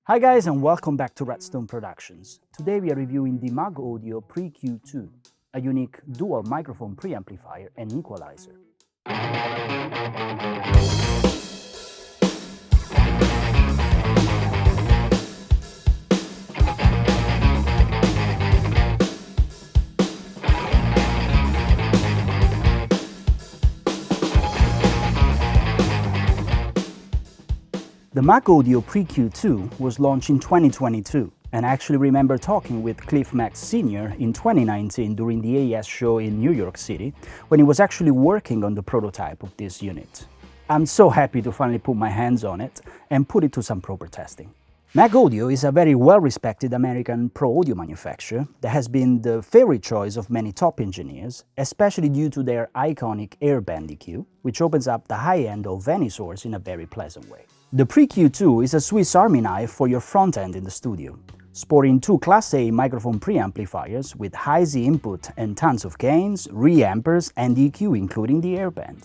Hi guys and welcome back to RedStone Productions. Today we are reviewing the Maag Audio PreQ2, a unique dual microphone preamplifier and equalizer. The Maag Audio PreQ2 was launched in 2022, and I actually remember talking with Cliff Max Sr. in 2019 during the AES show in New York City, when he was actually working on the prototype of this unit. I'm so happy to finally put my hands on it and put it to some proper testing. Maag Audio is a very well-respected American pro audio manufacturer that has been the favorite choice of many top engineers, especially due to their iconic airband EQ, which opens up the high end of any source in a very pleasant way. The PreQ2 is a Swiss Army knife for your front end in the studio, sporting two Class A microphone preamplifiers with high Z input and tons of gains, reampers and EQ including the airband.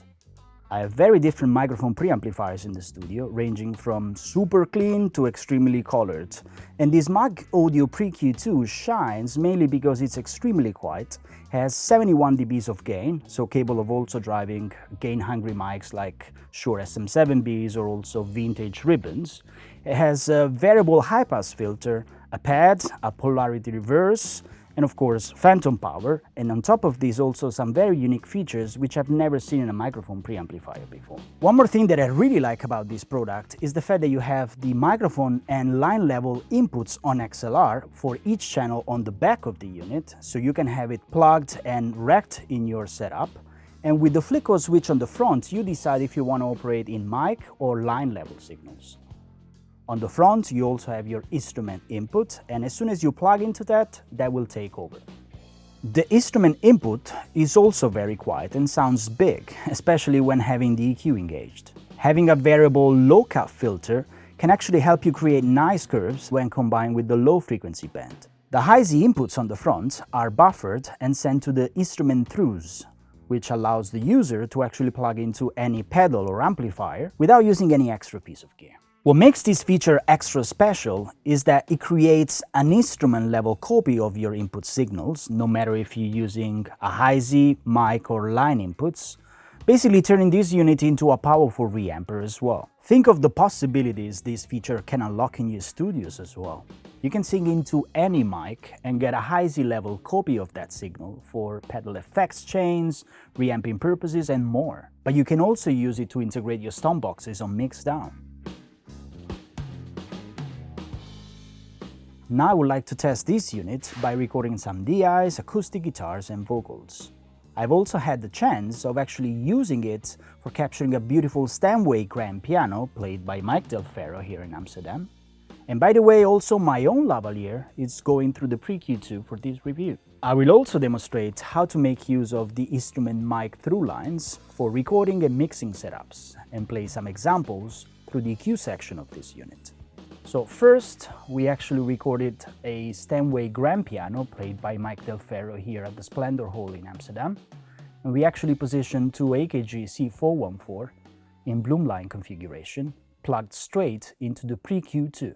I have very different microphone preamplifiers in the studio, ranging from super clean to extremely colored. And this Maag Audio PreQ2 shines mainly because it's extremely quiet, has 71 dBs of gain, so capable of also driving gain-hungry mics like Shure SM7Bs or also vintage ribbons. It has a variable high-pass filter, a pad, a polarity reverse, and of course phantom power, and on top of this also some very unique features which I've never seen in a microphone preamplifier before. One more thing that I really like about this product is the fact that you have the microphone and line level inputs on XLR for each channel on the back of the unit, so you can have it plugged and racked in your setup. And with the flicker switch on the front, you decide if you want to operate in mic or line level signals. On the front, you also have your instrument input, and as soon as you plug into that, that will take over. The instrument input is also very quiet and sounds big, especially when having the EQ engaged. Having a variable low-cut filter can actually help you create nice curves when combined with the low frequency band. The high Z inputs on the front are buffered and sent to the instrument throughs, which allows the user to actually plug into any pedal or amplifier without using any extra piece of gear. What makes this feature extra special is that it creates an instrument-level copy of your input signals, no matter if you're using a high Z, mic or line inputs, basically turning this unit into a powerful reamper as well. Think of the possibilities this feature can unlock in your studios as well. You can sing into any mic and get a high Z level copy of that signal for pedal effects chains, reamping purposes and more. But you can also use it to integrate your stomp boxes on mix down. Now I would like to test this unit by recording some DIs, acoustic guitars and vocals. I've also had the chance of actually using it for capturing a beautiful Steinway grand piano played by Mike Del Ferro here in Amsterdam. And by the way, also my own lavalier is going through the PreQ2 for this review. I will also demonstrate how to make use of the instrument mic through lines for recording and mixing setups, and play some examples through the EQ section of this unit. So first, we actually recorded a Steinway grand piano played by Mike Del Ferro here at the Splendor Hall in Amsterdam. And we actually positioned two AKG C414 in Bloomline configuration, plugged straight into the PreQ2.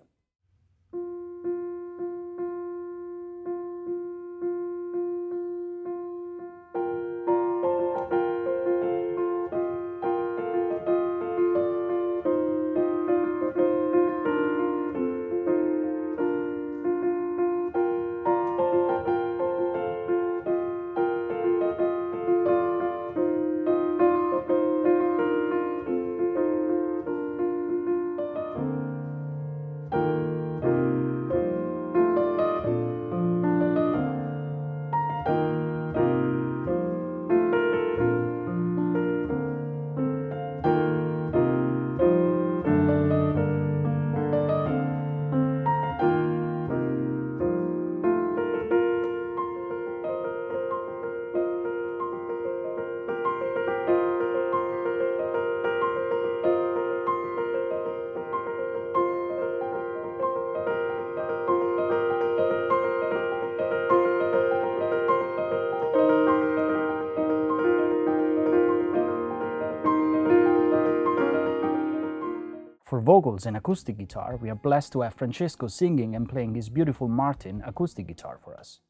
vocals and acoustic guitar, we are blessed to have Francesco singing and playing his beautiful Martin acoustic guitar for us.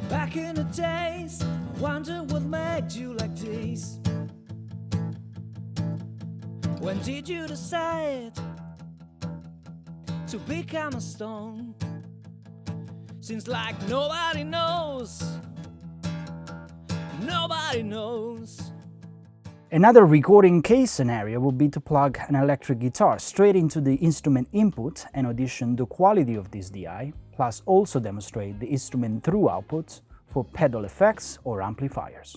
Back in the days, I wonder what made you like this. When did you decide to become a stone? Seems like nobody knows. Nobody knows. Another recording case scenario would be to plug an electric guitar straight into the instrument input and audition the quality of this DI, plus also demonstrate the instrument through output for pedal effects or amplifiers.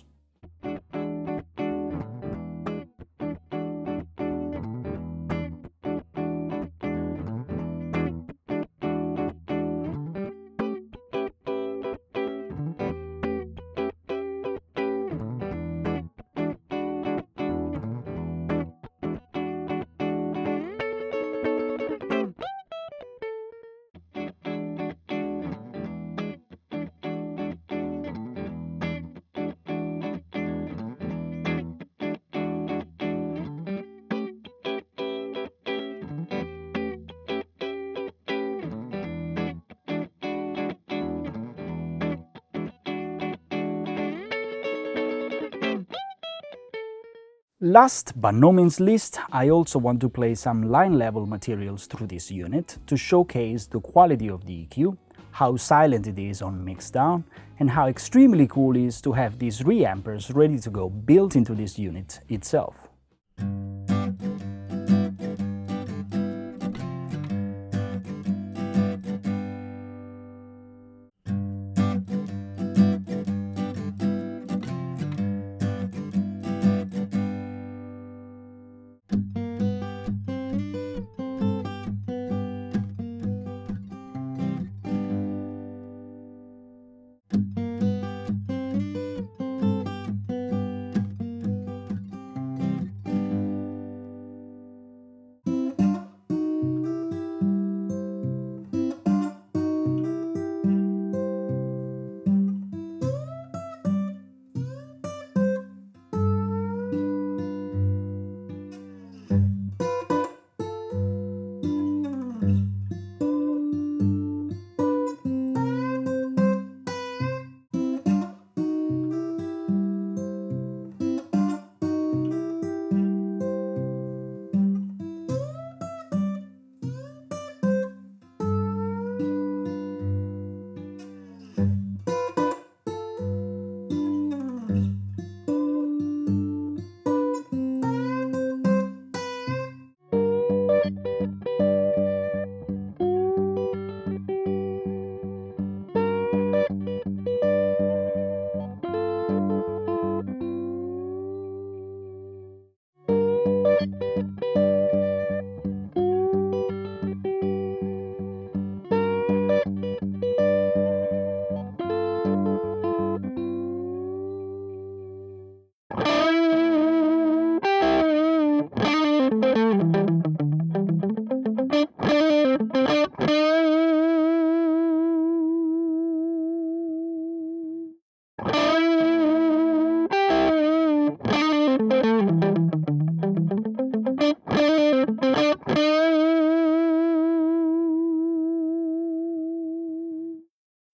Last but no means least, I also want to play some line level materials through this unit to showcase the quality of the EQ, how silent it is on mix down, and how extremely cool it is to have these reampers ready to go built into this unit itself.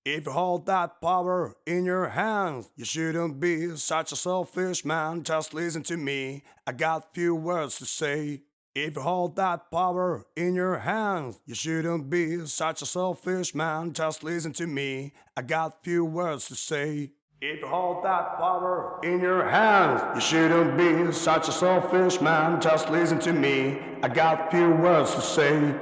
If you hold that power in your hands, you shouldn't be such a selfish man. Just listen to me, I got few words to say. If you hold that power in your hands, you shouldn't be such a selfish man. Just listen to me, I got few words to say. If you hold that power in your hands, you shouldn't be such a selfish man. Just listen to me, I got few words to say.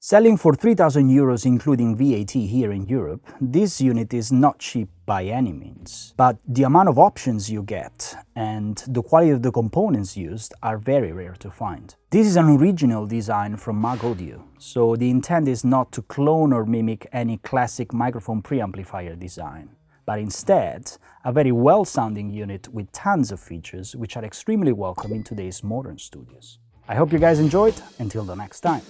Selling for 3,000 euros including VAT here in Europe, this unit is not cheap by any means. But the amount of options you get and the quality of the components used are very rare to find. This is an original design from Maag Audio, so the intent is not to clone or mimic any classic microphone preamplifier design, but instead a very well-sounding unit with tons of features which are extremely welcome in today's modern studios. I hope you guys enjoyed. Until the next time.